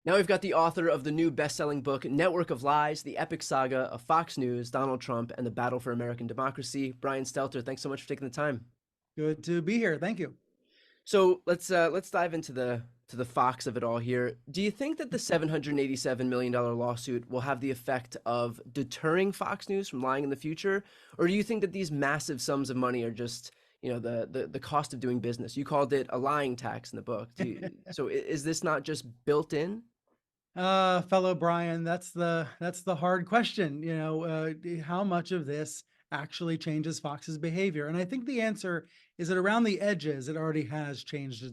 Now we've got the author of the new best-selling book, Network of Lies, The Epic Saga of Fox News, Donald Trump, and the Battle for American Democracy. Brian Stelter, thanks so much for taking the time. Good to be here. Thank you. So let's dive into the Fox of it all here. Do you think that the $787 million lawsuit will have the effect of deterring Fox News from lying in the future, or do you think that these massive sums of money are just the cost of doing business? You called it a lying tax in the book. Is this not just built in? Fellow Brian, that's the hard question. How much of this actually changes Fox's behavior? And I think the answer is that around the edges, it already has changed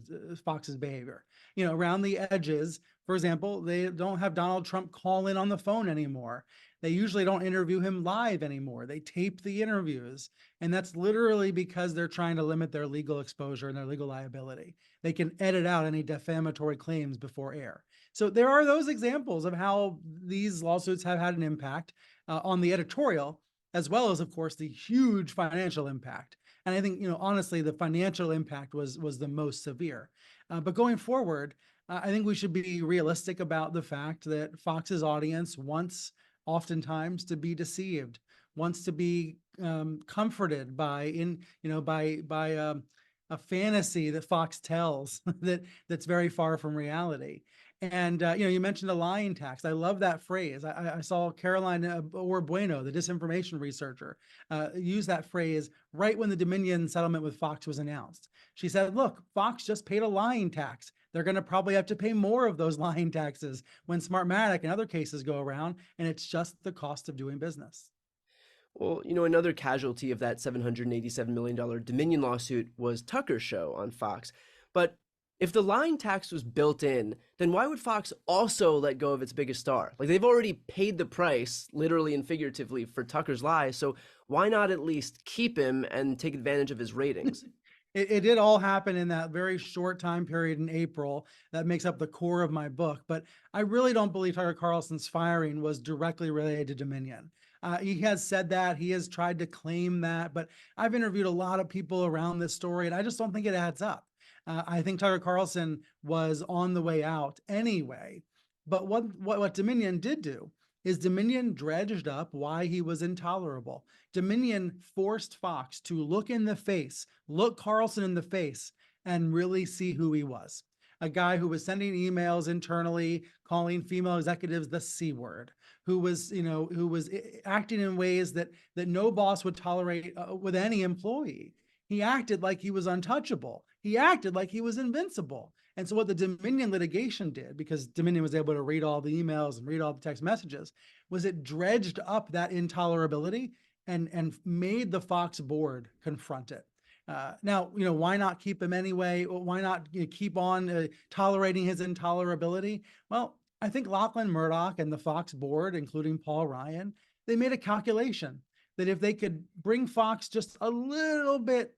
Fox's behavior. Around the edges, for example, they don't have Donald Trump call in on the phone anymore. They usually don't interview him live anymore. They tape the interviews. And that's literally because they're trying to limit their legal exposure and their legal liability. They can edit out any defamatory claims before air. So there are those examples of how these lawsuits have had an impact on the editorial, as well as, of course, the huge financial impact. And I think, honestly, the financial impact was the most severe. But going forward, I think we should be realistic about the fact that Fox's audience wants, oftentimes, to be deceived, wants to be comforted by a fantasy that Fox tells that's very far from reality. And you mentioned the lying tax. I love that phrase. I saw Caroline Bueno, the disinformation researcher, use that phrase right when the Dominion settlement with Fox was announced. She said, "Look, Fox just paid a lying tax. They're going to probably have to pay more of those lying taxes when Smartmatic and other cases go around, and it's just the cost of doing business." Well, another casualty of that $787 million Dominion lawsuit was Tucker's show on Fox. But if the lying tax was built in, then why would Fox also let go of its biggest star? Like, they've already paid the price, literally and figuratively, for Tucker's lies. So why not at least keep him and take advantage of his ratings? It did all happen in that very short time period in April that makes up the core of my book. But I really don't believe Tucker Carlson's firing was directly related to Dominion. He has said that, he has tried to claim that, but I've interviewed a lot of people around this story, and I just don't think it adds up. I think Tucker Carlson was on the way out anyway. But what Dominion did do is Dominion dredged up why he was intolerable. Dominion forced Fox to look Carlson in the face, and really see who he was. A guy who was sending emails internally, calling female executives the C word, who was acting in ways that no boss would tolerate with any employee. He acted like he was untouchable. He acted like he was invincible. And so what the Dominion litigation did, because Dominion was able to read all the emails and read all the text messages, was it dredged up that intolerability and made the Fox board confront it. Now, why not keep him anyway? Why not keep on tolerating his intolerability? Well, I think Lachlan Murdoch and the Fox board, including Paul Ryan, they made a calculation that if they could bring Fox just a little bit,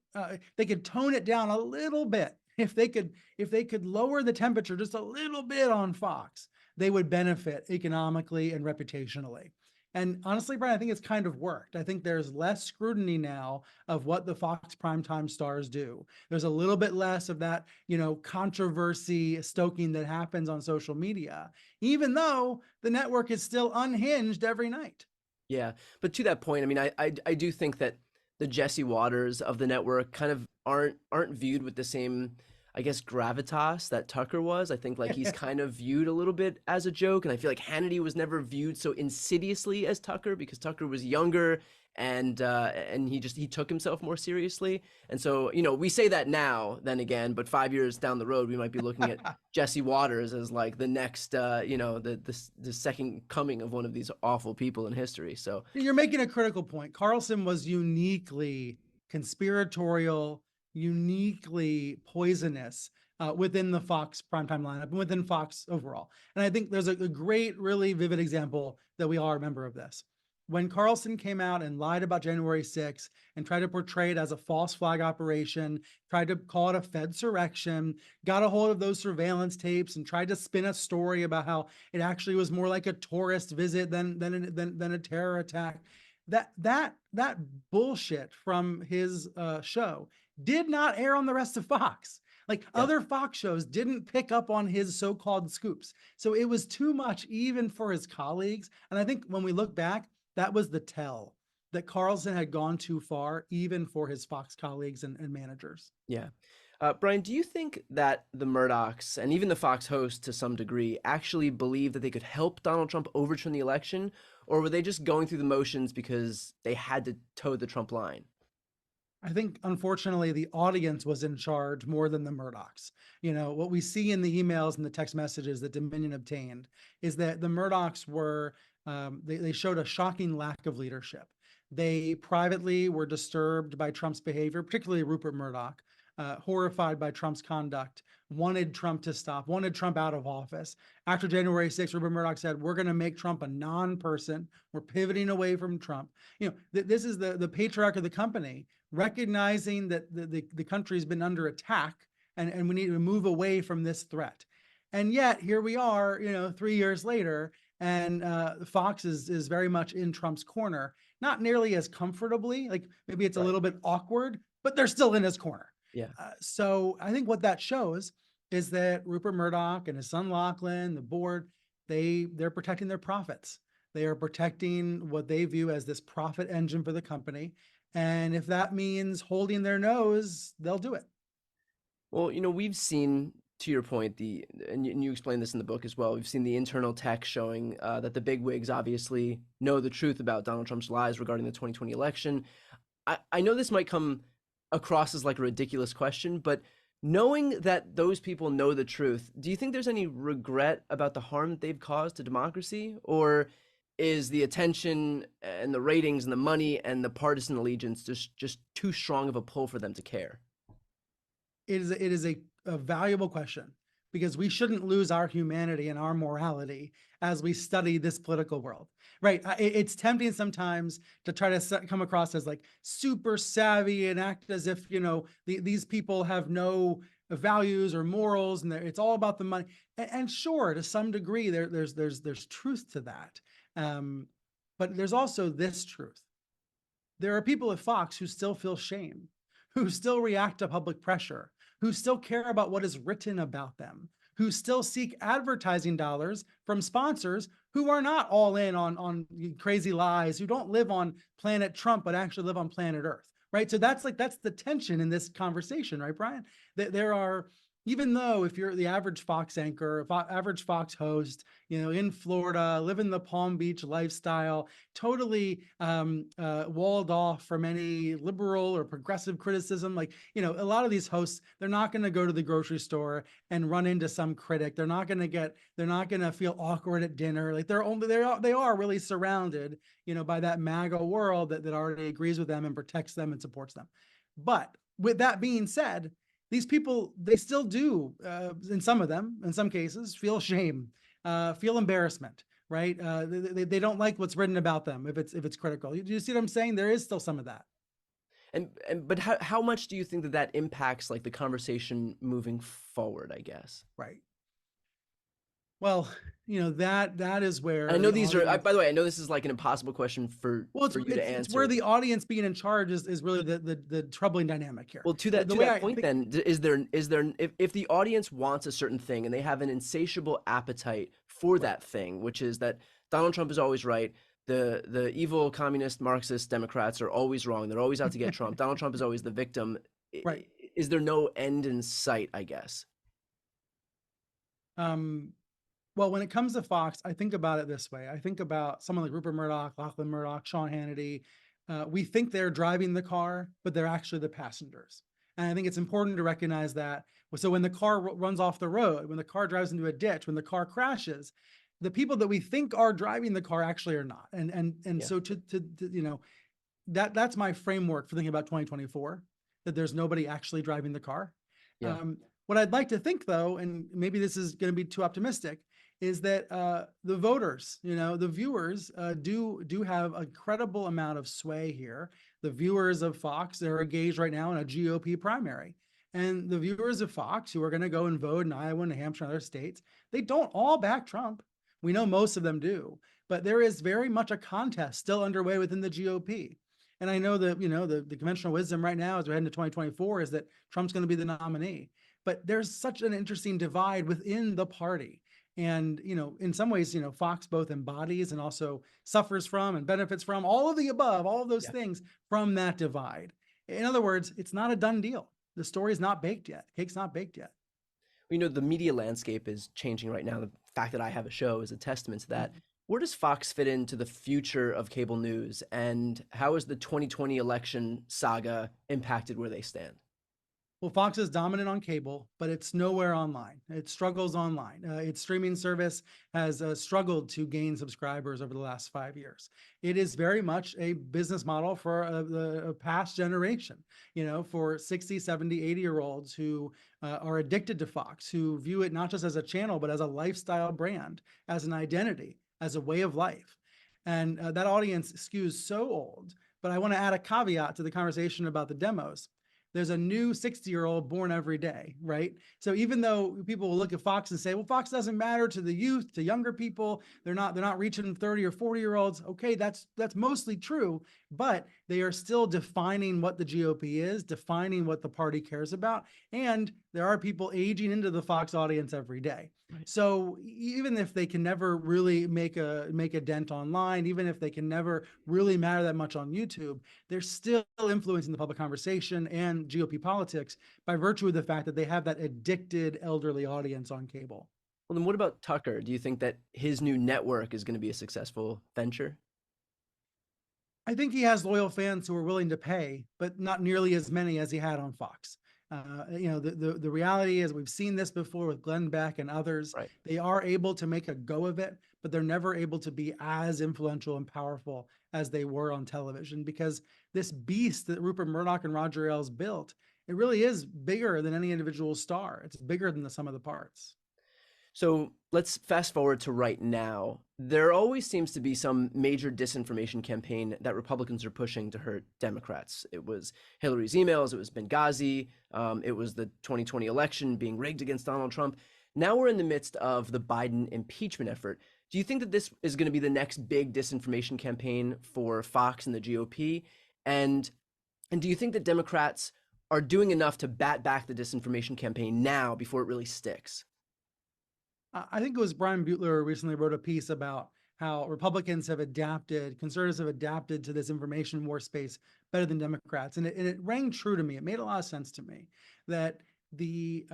they could tone it down a little bit. If they could lower the temperature just a little bit on Fox, they would benefit economically and reputationally. And honestly, Brian, I think it's kind of worked. I think there's less scrutiny now of what the Fox primetime stars do. There's a little bit less of that, controversy stoking that happens on social media, even though the network is still unhinged every night. Yeah, but to that point, I mean, I do think that the Jesse Waters of the network kind of aren't viewed with the same, I guess, gravitas that Tucker was. I think like he's kind of viewed a little bit as a joke, and I feel like Hannity was never viewed so insidiously as Tucker because Tucker was younger and he took himself more seriously. And so we say that now, then again, but 5 years down the road, we might be looking at Jesse Waters as like the next the second coming of one of these awful people in history. So You're making a critical point. Carlson was uniquely conspiratorial, uniquely poisonous within the Fox primetime lineup and within Fox overall. And I think there's a great, really vivid example that we all remember of this. When Carlson came out and lied about January 6th and tried to portray it as a false flag operation, tried to call it a Fedsurrection, got a hold of those surveillance tapes and tried to spin a story about how it actually was more like a tourist visit than a terror attack. That bullshit from his show did not air on the rest of Fox. Like Yeah. other Fox shows didn't pick up on his so-called scoops. So it was too much even for his colleagues. And I think when we look back, that was the tell that Carlson had gone too far, even for his Fox colleagues and managers. Yeah. Brian, do you think that the Murdochs and even the Fox host to some degree actually believed that they could help Donald Trump overturn the election, or were they just going through the motions because they had to toe the Trump line? I think, unfortunately, the audience was in charge more than the Murdochs. What we see in the emails and the text messages that Dominion obtained is that the Murdochs they showed a shocking lack of leadership. They privately were disturbed by Trump's behavior, particularly Rupert Murdoch, horrified by Trump's conduct, wanted Trump to stop, wanted Trump out of office. After January 6th, Rupert Murdoch said, we're going to make Trump a non-person. We're pivoting away from Trump. This is the patriarch of the company recognizing that the country's been under attack and we need to move away from this threat. And yet here we are, 3 years later, and Fox is very much in Trump's corner, not nearly as comfortably, like maybe it's a Right. little bit awkward, but they're still in his corner. Yeah. So I think what that shows is that Rupert Murdoch and his son Lachlan, the board, they're protecting their profits. They are protecting what they view as this profit engine for the company. And if that means holding their nose, they'll do it. Well, we've seen, to your point, and you explain this in the book as well. We've seen the internal tech showing that the bigwigs obviously know the truth about Donald Trump's lies regarding the 2020 election. I know this might come across as like a ridiculous question, but knowing that those people know the truth, do you think there's any regret about the harm that they've caused to democracy? Or is the attention and the ratings and the money and the partisan allegiance just too strong of a pull for them to care? It is a valuable question because we shouldn't lose our humanity and our morality as we study this political world, right? It's tempting sometimes to try to come across as like super savvy and act as if, these people have no values or morals and it's all about the money. And sure, to some degree, there's truth to that. But there's also this truth. There are people at Fox who still feel shame, who still react to public pressure, who still care about what is written about them, who still seek advertising dollars from sponsors who are not all in on crazy lies, who don't live on planet Trump, but actually live on planet Earth, right? So that's the tension in this conversation, right, Brian? There are, even though if you're the average Fox anchor, average Fox host, in Florida, living the Palm Beach lifestyle, totally walled off from any liberal or progressive criticism. Like, a lot of these hosts, they're not going to go to the grocery store and run into some critic. They're not going to feel awkward at dinner. Like they are really surrounded, by that MAGA world that already agrees with them and protects them and supports them. But with that being said, these people, they still do, in some of them, in some cases, feel shame, feel embarrassment, right? They don't like what's written about them if it's critical. You see what I'm saying? There is still some of that. But how much do you think that impacts like the conversation moving forward, I guess? Right. Well, that is where And I know the these are, audience. by the way, I know this is like an impossible question for Well, you to it's where answer. the audience being in charge is really the troubling dynamic here. Well, to The, that the to way that I point, think, then is there if the audience wants a certain thing and they have an insatiable appetite for right, that thing, which is that Donald Trump is always right, the evil communist Marxist Democrats are always wrong, they're always out to get Trump, Donald Trump is always the victim. right. Is there no end in sight? I guess. Um, Well, when it comes to Fox, I think about it this way. I think about someone like Rupert Murdoch, Lachlan Murdoch, Sean Hannity. We think they're driving the car, but they're actually the passengers. And I think it's important to recognize that. So when the car runs off the road, when the car drives into a ditch, when the car crashes, the people that we think are driving the car actually are not. And Yeah. so that's my framework for thinking about 2024, that there's nobody actually driving the car. Yeah. What I'd like to think, though, and maybe this is going to be too optimistic, is that the voters, the viewers, do have a credible amount of sway here. The viewers of Fox, they're engaged right now in a GOP primary. And the viewers of Fox who are going to go and vote in Iowa, New Hampshire, and other states, they don't all back Trump. We know most of them do. But there is very much a contest still underway within the GOP. And I know that, the conventional wisdom right now as we head into 2024 is that Trump's going to be the nominee. but there's such an interesting divide within the party. And, in some ways, Fox both embodies and also suffers from and benefits from all of the above, all of those Yeah. things from that divide. In other words, it's not a done deal. The story is not baked yet. Cake's not baked yet. The media landscape is changing right now. The fact that I have a show is a testament to that. Mhm. Where does Fox fit into the future of cable news, and how has the 2020 election saga impacted where they stand? Well, Fox is dominant on cable, but it's nowhere online. It struggles online. Its streaming service has struggled to gain subscribers over the last 5 years. It is very much a business model for the past generation, for 60, 70, 80-year-olds who are addicted to Fox, who view it not just as a channel, but as a lifestyle brand, as an identity, as a way of life. And that audience skews so old. But I want to add a caveat to the conversation about the demos. There's a new 60-year-old born every day, right? So even though people will look at Fox and say, well, Fox doesn't matter to the youth, to younger people, they're not reaching 30 or 40-year-olds. Okay, that's mostly true, but they are still defining what the GOP is, defining what the party cares about, and there are people aging into the Fox audience every day. Right. So even if they can never really make a dent online, even if they can never really matter that much on YouTube, they're still influencing the public conversation and GOP politics by virtue of the fact that they have that addicted elderly audience on cable. Well, then what about Tucker? Do you think that his new network is going to be a successful venture? I think he has loyal fans who are willing to pay, but not nearly as many as he had on Fox. The reality is we've seen this before with Glenn Beck and others. Right. They are able to make a go of it, but they're never able to be as influential and powerful as they were on television, because this beast that Rupert Murdoch and Roger Ailes built, it really is bigger than any individual star. It's bigger than the sum of the parts. So let's fast forward to right now. There always seems to be some major disinformation campaign that Republicans are pushing to hurt Democrats. It was Hillary's emails, it was Benghazi, it was the 2020 election being rigged against Donald Trump. Now we're in the midst of the Biden impeachment effort. Do you think that this is going to be the next big disinformation campaign for Fox and the GOP? And do you think that Democrats are doing enough to bat back the disinformation campaign now before it really sticks? I think it was Brian Butler recently wrote a piece about how Republicans have adapted, conservatives have adapted to this information war space better than Democrats. And it rang true to me. It made a lot of sense to me that the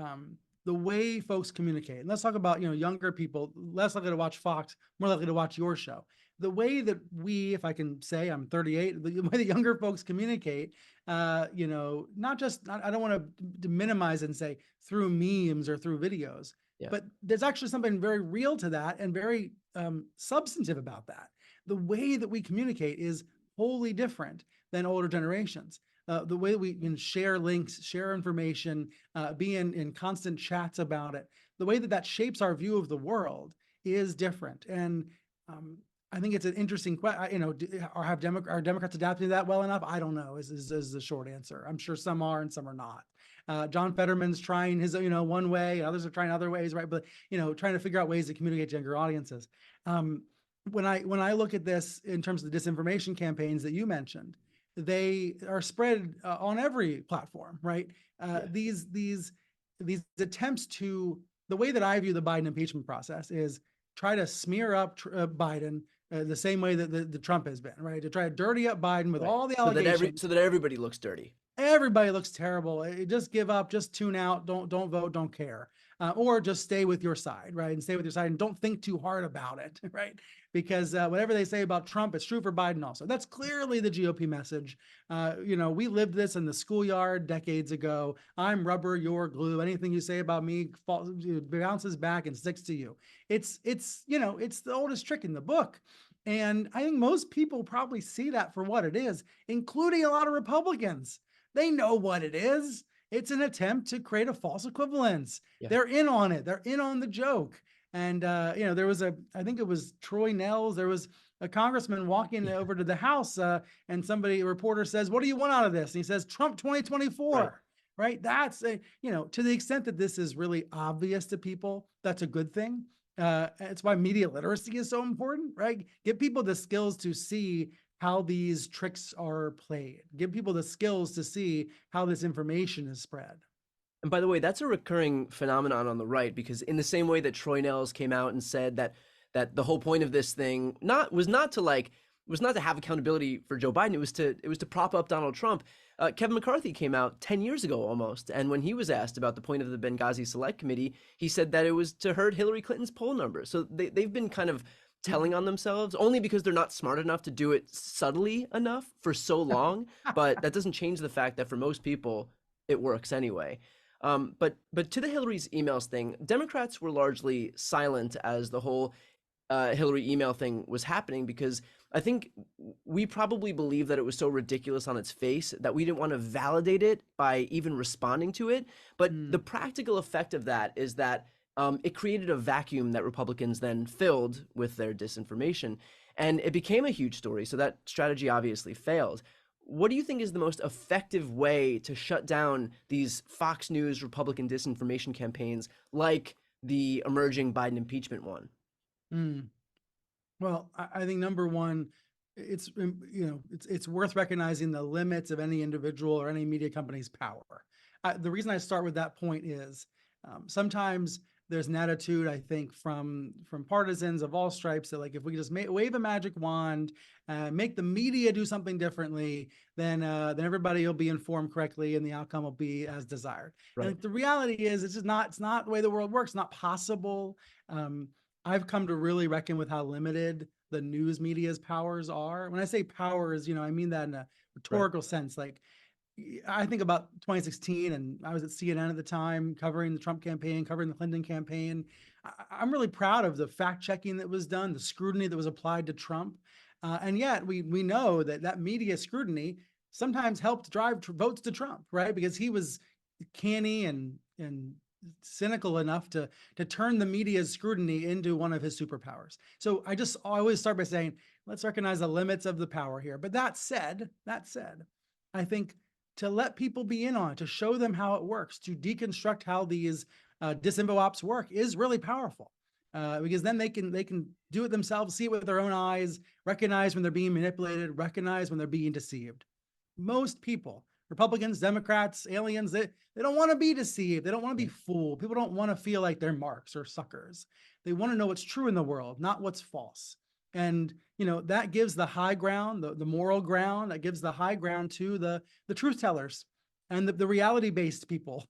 way folks communicate, and let's talk about, younger people, less likely to watch Fox, more likely to watch your show. The way that we, if I can say I'm 38, the way that younger folks communicate, not just, I don't want to minimize and say through memes or through videos, Yeah. but there's actually something very real to that and very substantive about that. The way that we communicate is wholly different than older generations. The way that we can share links, share information, be in constant chats about it, the way that that shapes our view of the world is different. And I think it's an interesting question. Are Democrats adapting to that well enough? I don't know. Is the short answer. I'm sure some are and some are not. John Fetterman's trying his, one way, others are trying other ways, right? But, trying to figure out ways to communicate to younger audiences. When I look at this in terms of the disinformation campaigns that you mentioned, they are spread on every platform, right? Yeah. These attempts to, the way that I view the Biden impeachment process is try to smear up Biden the same way that the Trump has been, right? To try to dirty up Biden with Right. all the allegations. So that everybody looks dirty. Everybody looks terrible. Just give up, just tune out, don't vote, don't care, or just stay with your side, right? And stay with your side and don't think too hard about it, right? Because whatever they say about Trump, it's true for Biden also. That's clearly the GOP message. We lived this in the schoolyard decades ago. I'm rubber, you're glue. Anything you say about me bounces back and sticks to you. It's the oldest trick in the book. And I think most people probably see that for what it is, including a lot of Republicans. They know what it is. It's an attempt to create a false equivalence. Yeah. They're in on it. They're in on the joke. And, there was I think it was Troy Nehls. There was a congressman walking over to the House and a reporter says, "What do you want out of this?" And he says, "Trump 2024. Right? That's to the extent that this is really obvious to people, that's a good thing. It's why media literacy is so important, right? Give people the skills to see how these tricks are played. Give people the skills to see how this information is spread. And by the way, that's a recurring phenomenon on the right because in the same way that Troy Nels came out and said that the whole point of this thing was not to have accountability for Joe Biden. It was to prop up Donald Trump. Kevin McCarthy came out 10 years ago almost, and when he was asked about the point of the Benghazi Select Committee, he said that it was to hurt Hillary Clinton's poll numbers. So they've been kind of telling on themselves only because they're not smart enough to do it subtly enough for so long. But that doesn't change the fact that for most people, it works anyway. But to the Hillary's emails thing, Democrats were largely silent as the whole Hillary email thing was happening because I think we probably believed that it was so ridiculous on its face that we didn't want to validate it by even responding to it. But the practical effect of that is that it created a vacuum that Republicans then filled with their disinformation. And it became a huge story. So that strategy obviously failed. What do you think is the most effective way to shut down these Fox News Republican disinformation campaigns like the emerging Biden impeachment one? Mm. Well, I think number one, it's worth recognizing the limits of any individual or any media company's power. The reason I start with that point is sometimes there's an attitude, I think, from partisans of all stripes that like if we just wave a magic wand, make the media do something differently, then everybody will be informed correctly and the outcome will be as desired. Right. And the reality is, it's not the way the world works. It's not possible. I've come to really reckon with how limited the news media's powers are. When I say powers, I mean that in a rhetorical sense. Like, I think about 2016, and I was at CNN at the time covering the Trump campaign, covering the Clinton campaign. I'm really proud of the fact checking that was done, the scrutiny that was applied to Trump. And yet we know that media scrutiny sometimes helped drive votes to Trump, right? Because he was canny and cynical enough to turn the media's scrutiny into one of his superpowers. So I always start by saying, let's recognize the limits of the power here. But that said, I think to let people be in on it, to show them how it works, to deconstruct how these disinfo ops work is really powerful. Because then they can do it themselves, see it with their own eyes, recognize when they're being manipulated, recognize when they're being deceived. Most people, Republicans, Democrats, aliens, they don't want to be deceived. They don't want to be fooled. People don't want to feel like they're marks or suckers. They want to know what's true in the world, not what's false. And that gives the high ground, the moral ground, that gives the high ground to the truth tellers and the reality-based people.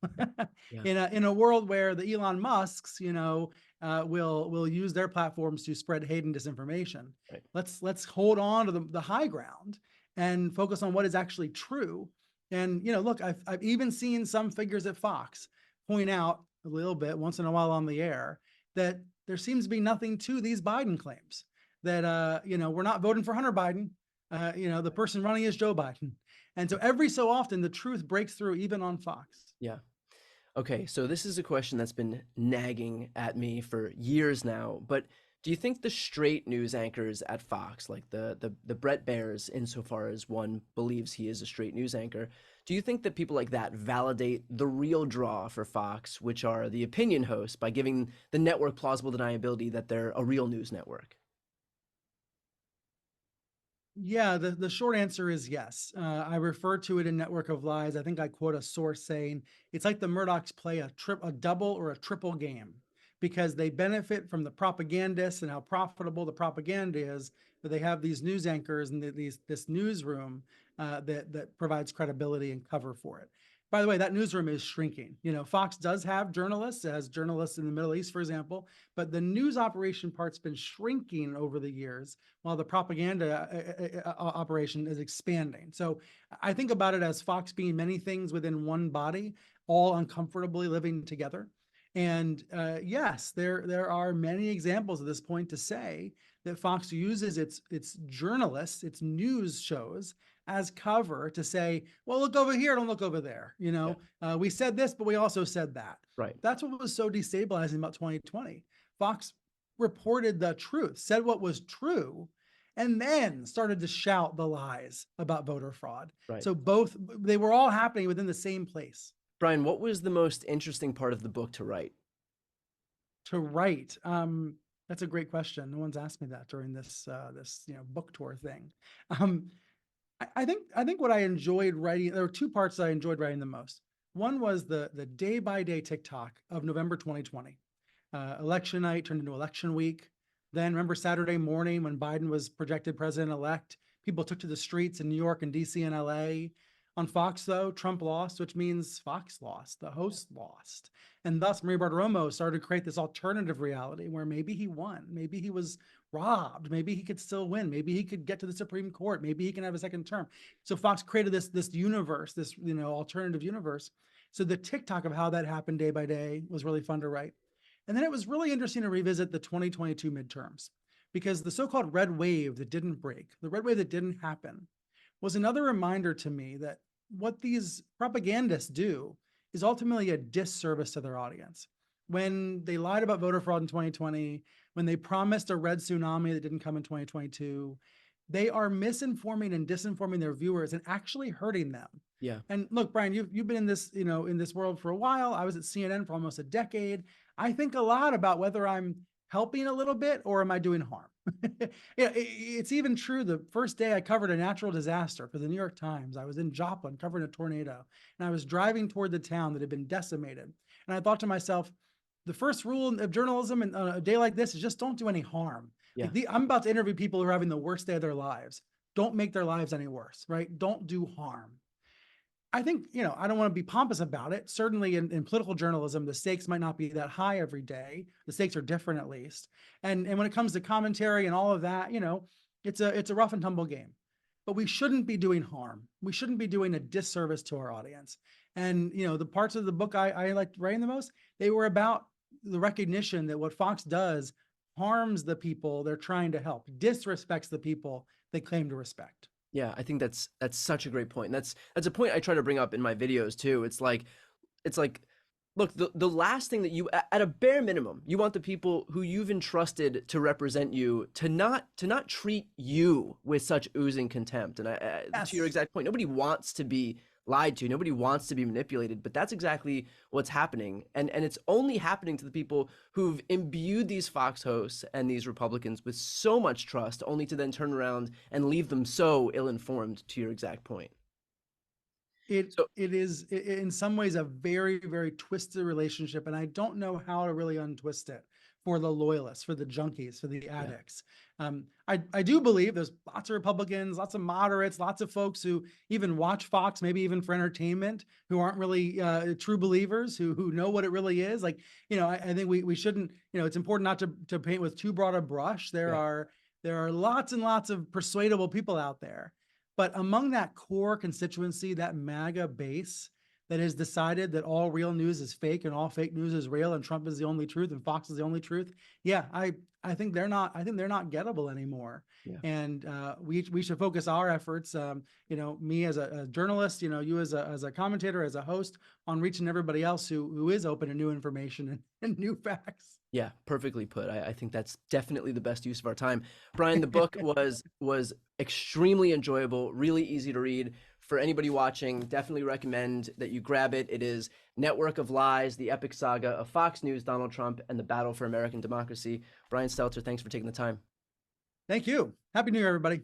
Yeah. in a world where the Elon Musks, will use their platforms to spread hate and disinformation. Right. Let's hold on to the high ground and focus on what is actually true. And look, I've even seen some figures at Fox point out a little bit once in a while on the air that there seems to be nothing to these Biden claims. That we're not voting for Hunter Biden. The person running is Joe Biden. And so every so often the truth breaks through even on Fox. Yeah. Okay, so this is a question that's been nagging at me for years now, but do you think the straight news anchors at Fox, like the Brett Baiers, insofar as one believes he is a straight news anchor, do you think that people like that validate the real draw for Fox, which are the opinion hosts, by giving the network plausible deniability that they're a real news network? Yeah, the short answer is yes. I refer to it in Network of Lies. I think I quote a source saying it's like the Murdochs play a double or a triple game because they benefit from the propagandists and how profitable the propaganda is. But they have these news anchors and this newsroom that provides credibility and cover for it. By the way, that newsroom is shrinking. Fox does have journalists, as journalists in the Middle East, for example, but the news operation part's been shrinking over the years while the propaganda operation is expanding. So I think about it as Fox being many things within one body, all uncomfortably living together. And yes, there are many examples at this point to say that Fox uses its journalists, its news shows as cover to say, well, look over here, don't look over there. We said this, but we also said that. Right. That's what was so destabilizing about 2020. Fox reported the truth, said what was true, and then started to shout the lies about voter fraud. Right. So they were all happening within the same place. Brian, what was the most interesting part of the book to write? That's a great question. No one's asked me that during this book tour thing. I think what I enjoyed writing, there were two parts that I enjoyed writing the most. One was the day by day TikTok of November 2020. Election night turned into election week. Then remember Saturday morning when Biden was projected president elect, people took to the streets in New York and DC and LA. On Fox, though, Trump lost, which means Fox lost, the host lost. And thus, Marie Bartiromo started to create this alternative reality where maybe he won, maybe he was robbed, maybe he could still win, maybe he could get to the Supreme Court, maybe he can have a second term. So Fox created this universe, this alternative universe. So the TikTok of how that happened day by day was really fun to write. And then it was really interesting to revisit the 2022 midterms because the so-called red wave that didn't break, the red wave that didn't happen, was another reminder to me that what these propagandists do is ultimately a disservice to their audience. When they lied about voter fraud in 2020, when they promised a red tsunami that didn't come in 2022, they are misinforming and disinforming their viewers and actually hurting them. Yeah. And look, Brian, you've been in this, in this world for a while. I was at CNN for almost a decade. I think a lot about whether I'm helping a little bit or am I doing harm? It's even true. The first day I covered a natural disaster for the New York Times, I was in Joplin covering a tornado, and I was driving toward the town that had been decimated. And I thought to myself, the first rule of journalism in a day like this is just don't do any harm. Yeah. I'm about to interview people who are having the worst day of their lives. Don't make their lives any worse, right? Don't do harm. I think, I don't want to be pompous about it. Certainly in political journalism, the stakes might not be that high every day. The stakes are different at least. And when it comes to commentary and all of that, it's a rough and tumble game. But we shouldn't be doing harm. We shouldn't be doing a disservice to our audience. And, the parts of the book I liked writing the most, they were about the recognition that what Fox does harms the people they're trying to help, disrespects the people they claim to respect. Yeah, I think that's such a great point. And that's a point I try to bring up in my videos too. It's like, look, the last thing that you, at a bare minimum, you want the people who you've entrusted to represent you to not treat you with such oozing contempt. And Yes. to your exact point, nobody wants to be lied to. Nobody wants to be manipulated, but that's exactly what's happening. And it's only happening to the people who've imbued these Fox hosts and these Republicans with so much trust, only to then turn around and leave them so ill-informed, to your exact point. It is in some ways a very, very twisted relationship, and I don't know how to really untwist it for the loyalists, for the junkies, for the addicts. I do believe there's lots of Republicans, lots of moderates, lots of folks who even watch Fox, maybe even for entertainment, who aren't really true believers, who know what it really is. Like, I think we shouldn't, it's important not to paint with too broad a brush. There are lots and lots of persuadable people out there. But among that core constituency, that MAGA base that has decided that all real news is fake and all fake news is real and Trump is the only truth and Fox is the only truth. Yeah, I think they're not gettable anymore. Yeah. And we should focus our efforts, me as a journalist, you as a commentator, as a host, on reaching everybody else who is open to new information and new facts. Yeah, perfectly put. I think that's definitely the best use of our time. Brian, the book was extremely enjoyable, really easy to read. For anybody watching, definitely recommend that you grab it. It is Network of Lies, the epic saga of Fox News, Donald Trump, and the battle for American democracy. Brian Stelter, thanks for taking the time. Thank you. Happy New Year, everybody.